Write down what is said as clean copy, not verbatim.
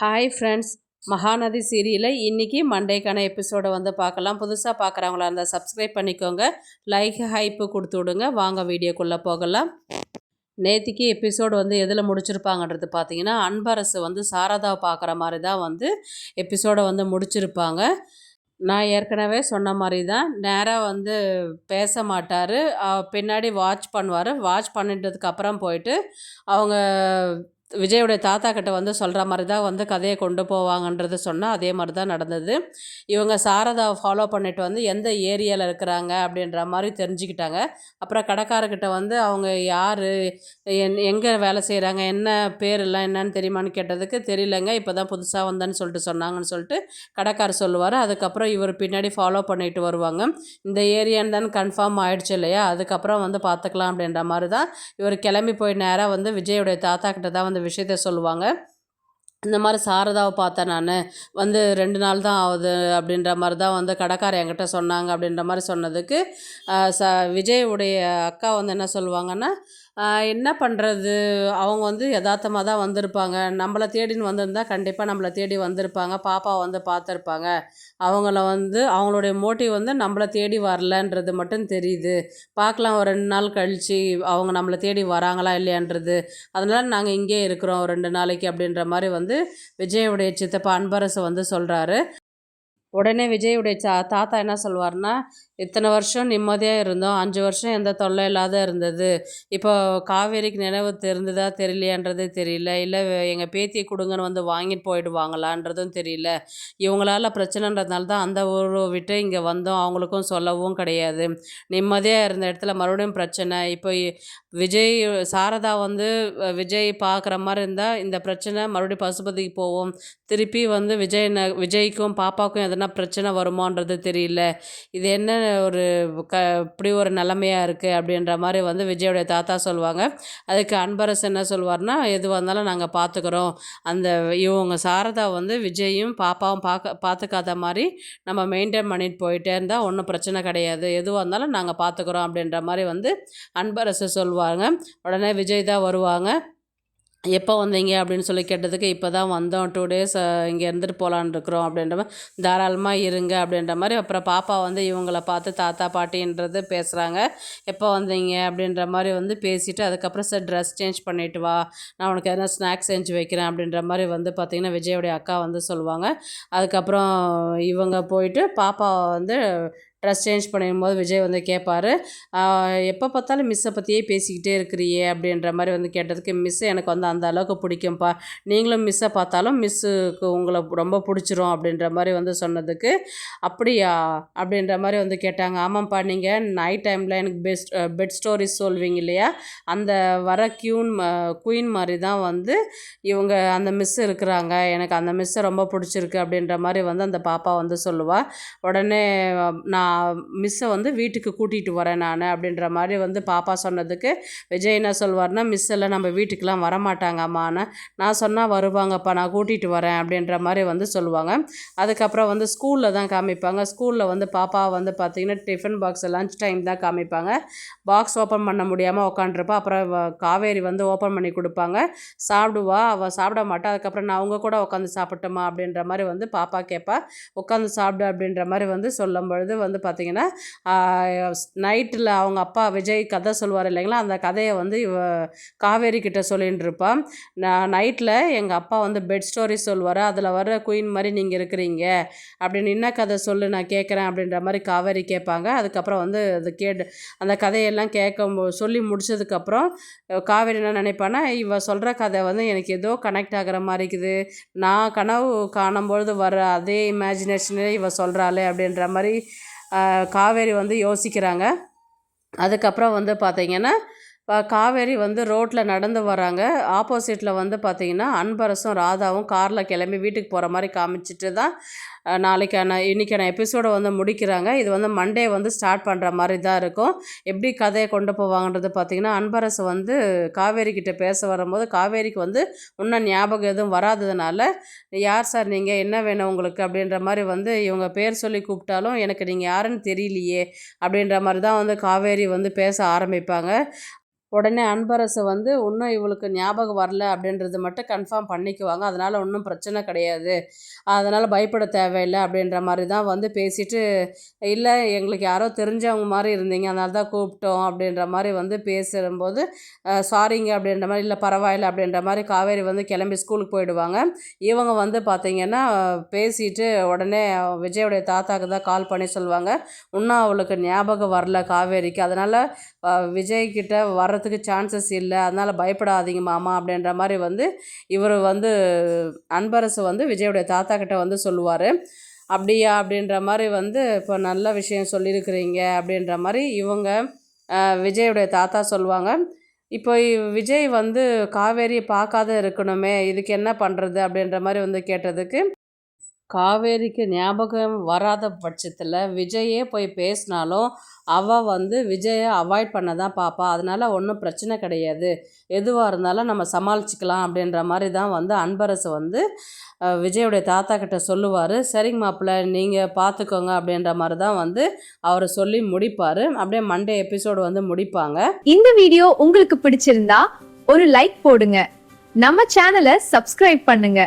Hi friends, Mahanadi சீரியலில் இன்றைக்கி மண்டேக்கான எபிசோடை வந்து பார்க்கலாம். புதுசாக பார்க்குறவங்களா இருந்தால் சப்ஸ்கிரைப் பண்ணிக்கோங்க, லைக் ஹைப்பு கொடுத்து விடுங்க. வாங்க வீடியோக்குள்ளே போகலாம். நேற்றுக்கு எபிசோடு வந்து எதில் முடிச்சிருப்பாங்கன்றது பார்த்தீங்கன்னா, அன்பரசு வந்து சாரதாவை பார்க்குற மாதிரி தான் வந்து எபிசோடை வந்து முடிச்சிருப்பாங்க. நான் ஏற்கனவே சொன்ன மாதிரி தான் நேராக வந்து பேச மாட்டார், பின்னாடி வாட்ச் பண்ணுவார். வாட்ச் பண்ணிட்டதுக்கப்புறம் போயிட்டு அவங்க விஜயோடைய தாத்தா கிட்ட வந்து சொல்கிற மாதிரி தான் வந்து கதையை கொண்டு போவாங்கன்றது சொன்னால் அதே மாதிரி தான் நடந்தது. இவங்க சாரதாவை ஃபாலோ பண்ணிட்டு வந்து எந்த ஏரியாவில் இருக்கிறாங்க அப்படின்ற மாதிரி தெரிஞ்சுக்கிட்டாங்க. அப்புறம் கடைக்காரர்கிட்ட வந்து அவங்க யார், எங்கே வேலை செய்கிறாங்க, என்ன பேரெல்லாம் என்னன்னு தெரியுமான்னு கேட்டதுக்கு தெரியலங்க, இப்போ தான் புதுசாக வந்தேன்னு சொல்லிட்டு சொன்னாங்கன்னு சொல்லிட்டு கடைக்காரர் சொல்லுவார். அதுக்கப்புறம் இவர் பின்னாடி ஃபாலோ பண்ணிட்டு வருவாங்க. இந்த ஏரியான்னு தான் கன்ஃபார்ம் ஆகிடுச்சு இல்லையா, அதுக்கப்புறம் வந்து பார்த்துக்கலாம் அப்படின்ற மாதிரி தான் இவர் கிளம்பி போய் நேராக வந்து விஜயோடைய தாத்தா கிட்ட தான் வந்து விஷயத்த சொல்லுவாங்க. இந்த மாதிரி சாரதாவை பார்த்தேன் நான், வந்து 2 நாள் தான் ஆகுது அப்படின்ற மாதிரி தான் வந்து கடைக்காரர் என்கிட்ட சொன்னாங்க அப்படின்ற மாதிரி சொன்னதுக்கு விஜயுடைய அக்கா வந்து என்ன சொல்லுவாங்கன்னா, என்ன பண்ணுறது, அவங்க வந்து யதார்த்தமாக தான் வந்திருப்பாங்க, நம்மளை தேடின்னு வந்திருந்தா கண்டிப்பாக நம்மளை தேடி வந்திருப்பாங்க, பாப்பா வந்து பார்த்துருப்பாங்க, அவங்கள வந்து அவங்களுடைய மோட்டிவ் வந்து நம்மளை தேடி வரலன்றது மட்டும் தெரியுது, பார்க்கலாம் ஒரு 2 நாள் கழித்து அவங்க நம்மளை தேடி வராங்களா இல்லையான்றது, அதனால் நாங்கள் இங்கே இருக்கிறோம் 2 நாளைக்கு அப்படின்ற மாதிரி வந்து விஜயுடைய சித்தப்பா அன்பரசு வந்து சொல்கிறாரு. உடனே விஜயுடைய தாத்தா என்ன சொல்வார்னா, இத்தனை வருஷம் நிம்மதியாக இருந்தோம், 5 வருஷம் எந்த தொல்லை இல்லாத இருந்தது, இப்போ காவேரிக்கு நினைவு தெரிந்ததா தெரியலையான்றது தெரியல, இல்லை எங்கள் பேத்தியை கொடுங்கன்னு வந்து வாங்கிட்டு போயிடுவாங்களான்றதும் தெரியல, இவங்களால பிரச்சனைன்றதுனால தான் அந்த ஊரை விட்டு இங்கே வந்தோம், அவங்களுக்கும் சொல்லவும் கிடையாது, நிம்மதியாக இருந்த இடத்துல மறுபடியும் பிரச்சனை, இப்போ விஜய் சாரதா வந்து விஜய் பார்க்குற மாதிரி இருந்தால் இந்த பிரச்சனை மறுபடியும் பசுபதிக்கு போவோம், திருப்பி வந்து விஜய்க்கும் பாப்பாவுக்கும் எதனா பிரச்சனை வருமானது தெரியல, இது என்ன ஒரு இப்படி ஒரு நிலைமையாக இருக்குது அப்படின்ற மாதிரி வந்து விஜயோடைய தாத்தா சொல்லுவாங்க. அதுக்கு அன்பரசு என்ன சொல்வார்னா, எதுவாக இருந்தாலும் நாங்கள் பார்த்துக்குறோம், அந்த இவங்க சாரதா வந்து விஜயும் பாப்பாவும் பார்த்துக்காத மாதிரி நம்ம மெயின்டைன் பண்ணிட்டு போயிட்டே இருந்தால் ஒன்றும் பிரச்சனை கிடையாது, எதுவாக இருந்தாலும் நாங்கள் பார்த்துக்குறோம் அப்படின்ற மாதிரி வந்து அன்பரசு சொல்லுவாங்க. உடனே விஜய் தான் வருவாங்க. எப்போ வந்தீங்க அப்படின்னு சொல்லி கேட்டதுக்கு, இப்போ தான் வந்தோம், 2 டேஸ் இங்கே இருந்துட்டு போகலான்னு இருக்கிறோம் அப்படின்ற மாதிரி, தாராளமாக இருங்க அப்படின்ற மாதிரி. அப்புறம் பாப்பா வந்து இவங்கள பார்த்து தாத்தா பாட்டின்றது பேசுகிறாங்க. எப்போ வந்தீங்க அப்படின்ற மாதிரி வந்து பேசிவிட்டு அதுக்கப்புறம் சார் ட்ரெஸ் சேஞ்ச் பண்ணிவிட்டு வா, நான் உனக்கு எதனா ஸ்நாக்ஸ் செஞ்சு வைக்கிறேன் அப்படின்ற மாதிரி வந்து பார்த்திங்கன்னா விஜயோடைய அக்கா வந்து சொல்லுவாங்க. அதுக்கப்புறம் இவங்க போயிட்டு பாப்பாவை வந்து ட்ரெஸ் சேஞ்ச் பண்ணும்போது விஜய் வந்து கேட்பார், எப்போ பார்த்தாலும் மிஸ்ஸை பற்றியே பேசிக்கிட்டே இருக்கிறியே அப்படின்ற மாதிரி வந்து கேட்டதுக்கு, மிஸ்ஸு எனக்கு வந்து அந்த அளவுக்கு பிடிக்கும்ப்பா, நீங்களும் மிஸ்ஸை பார்த்தாலும் மிஸ்ஸுக்கு உங்களை ரொம்ப பிடிச்சிரும் அப்படின்ற மாதிரி வந்து சொன்னதுக்கு, அப்படியா அப்படின்ற மாதிரி வந்து கேட்டாங்க. ஆமாம்ப்பா, நீங்கள் நைட் டைமில் எனக்கு பெட் ஸ்டோரிஸ் சொல்வீங்க இல்லையா, அந்த வர குயின் மாதிரி தான் வந்து இவங்க அந்த மிஸ் இருக்கிறாங்க, எனக்கு அந்த மிஸ்ஸை ரொம்ப பிடிச்சிருக்கு அப்படின்ற மாதிரி வந்து அந்த பாப்பா வந்து சொல்லுவாள். உடனே நான் மிஸ்ஸை வந்து வீட்டுக்கு கூட்டிகிட்டு வரேன் நான் அப்படின்ற மாதிரி வந்து பாப்பா சொன்னதுக்கு விஜய் என்ன சொல்வார்னா, மிஸ் எல்லாம் நம்ம வீட்டுக்கெலாம் வரமாட்டாங்க அம்மான்னு, நான் சொன்னால் வருவாங்கப்பா, நான் கூட்டிகிட்டு வரேன் அப்படின்ற மாதிரி வந்து சொல்லுவாங்க. அதுக்கப்புறம் வந்து ஸ்கூலில் தான் காமிப்பாங்க. ஸ்கூலில் வந்து பாப்பா வந்து பார்த்திங்கன்னா டிஃபன் பாக்ஸ் லன்ச் டைம் தான் காமிப்பாங்க. பாக்ஸ் ஓப்பன் பண்ண முடியாமல் உட்காண்ட்ருப்பா. அப்புறம் காவேரி வந்து ஓப்பன் பண்ணி கொடுப்பாங்க, சாப்பிடுவா, அவள் சாப்பிட மாட்டா. அதுக்கப்புறம் நான் அவங்க கூட உட்காந்து சாப்பிட்டோமா அப்படின்ற மாதிரி வந்து பாப்பா கேட்பா, உட்காந்து சாப்பிடு அப்படின்ற மாதிரி வந்து சொல்லும் பொழுது வந்து பார்த்திங்கன்னா, நைட்டில் அவங்க அப்பா விஜய் கதை சொல்லுவார் இல்லைங்களா, அந்த கதையை வந்து காவேரி கிட்ட சொல்லின்னு இருப்பான். நான் நைட்டில் எங்கள் அப்பா வந்து பெட் ஸ்டோரி சொல்லுவார், அதில் வர குயின் மாதிரி நீங்கள் இருக்கிறீங்க அப்படின்னு, என்ன கதை சொல்லு நான் கேட்குறேன் அப்படின்ற மாதிரி காவேரி கேட்பாங்க. அதுக்கப்புறம் வந்து அது அந்த கதையெல்லாம் சொல்லி முடிச்சதுக்கப்புறம் காவேரி என்ன நினைப்பானா, இவ சொல்கிற கதை வந்து எனக்கு ஏதோ கனெக்ட் ஆகிற மாதிரி இருக்குது, நான் கனவு காணும்பொழுது வர அதே இமேஜினேஷனே இவ சொல்கிறாளே அப்படின்ற மாதிரி காவேரி வந்து யோசிக்கிறாங்க. அதுக்கப்புறம் வந்து பார்த்திங்கன்னா காவேரி வந்து ரோட்டில் நடந்து வராங்க. ஆப்போசிட்டில் வந்து பார்த்திங்கன்னா அன்பரசும் ராதாவும் காரில் கிளம்பி வீட்டுக்கு போகிற மாதிரி காமிச்சிட்டு தான் இன்றைக்கான எபிசோடை வந்து முடிக்கிறாங்க. இது வந்து மண்டே வந்து ஸ்டார்ட் பண்ணுற மாதிரி தான் இருக்கும். எப்படி கதையை கொண்டு போவாங்கன்றது பார்த்திங்கன்னா, அன்பரசு வந்து காவேரி கிட்டே பேச வரும்போது காவேரிக்கு வந்து இன்னும் ஞாபகம் எதுவும் வராததுனால, யார் சார் நீங்கள், என்ன வேணும் உங்களுக்கு அப்படின்ற மாதிரி வந்து இவங்க பேர் சொல்லி கூப்பிட்டாலும் எனக்கு நீங்கள் யாருன்னு தெரியலையே அப்படின்ற மாதிரி தான் வந்து காவேரி வந்து பேச ஆரம்பிப்பாங்க. உடனே அன்பரசு வந்து இன்னும் இவளுக்கு ஞாபகம் வரல அப்படின்றது மட்டும் கன்ஃபார்ம் பண்ணிக்குவாங்க. அதனால் ஒன்றும் பிரச்சனை கிடையாது, அதனால் பயப்பட தேவையில்லை அப்படின்ற மாதிரி தான் வந்து பேசிட்டு, இல்லை எங்களுக்கு யாரோ தெரிஞ்சவங்க மாதிரி இருந்தீங்க அதனால தான் கூப்பிட்டோம் அப்படின்ற மாதிரி வந்து பேசும்போது சாரிங்க அப்படின்ற மாதிரி, இல்லை பரவாயில்ல அப்படின்ற மாதிரி காவேரி வந்து கிளம்பி ஸ்கூலுக்கு போயிடுவாங்க. இவங்க வந்து பார்த்திங்கன்னா பேசிட்டு உடனே விஜயோடைய தாத்தாக்கு தான் கால் பண்ணி சொல்லுவாங்க, இன்னும் அவளுக்கு ஞாபகம் வரல காவேரிக்கு, அதனால் விஜய்கிட்ட வர்றதுக்கு சான்சஸ் இல்லை, அதனால் பயப்படாதீங்க மாமா அப்படின்ற மாதிரி வந்து இவர் வந்து அன்பரசு வந்து விஜயோடைய தாத்தா கிட்ட வந்து சொல்லுவார். அப்படியா அப்படின்ற மாதிரி வந்து இப்போ நல்ல விஷயம் சொல்லியிருக்கிறீங்க அப்படின்ற மாதிரி இவங்க விஜயோடைய தாத்தா சொல்லுவாங்க. இப்போ விஜய் வந்து காவேரியை பார்க்காத இருக்கணுமே, இதுக்கு என்ன பண்ணுறது அப்படின்ற மாதிரி வந்து கேட்டதுக்கு, காவேரிக்கு ஞாபகம் வராத பட்சத்தில் விஜயே போய் பேசினாலும் அவள் வந்து விஜயை அவாய்ட் பண்ண தான் பார்ப்பா, அதனால் ஒன்றும் பிரச்சனை கிடையாது, எதுவாக இருந்தாலும் நம்ம சமாளிச்சுக்கலாம் அப்படின்ற மாதிரி தான் வந்து அன்பரசு வந்து விஜயோடைய தாத்தா கிட்ட சொல்லுவார். சரிங்க மாப்பிள்ளை நீங்கள் பார்த்துக்கோங்க அப்படின்ற மாதிரி தான் வந்து அவர் சொல்லி முடிப்பார். அப்படியே மண்டே எபிசோடு வந்து முடிப்பாங்க. இந்த வீடியோ உங்களுக்கு பிடிச்சிருந்தா ஒரு லைக் போடுங்க, நம்ம சேனலை சப்ஸ்கிரைப் பண்ணுங்க.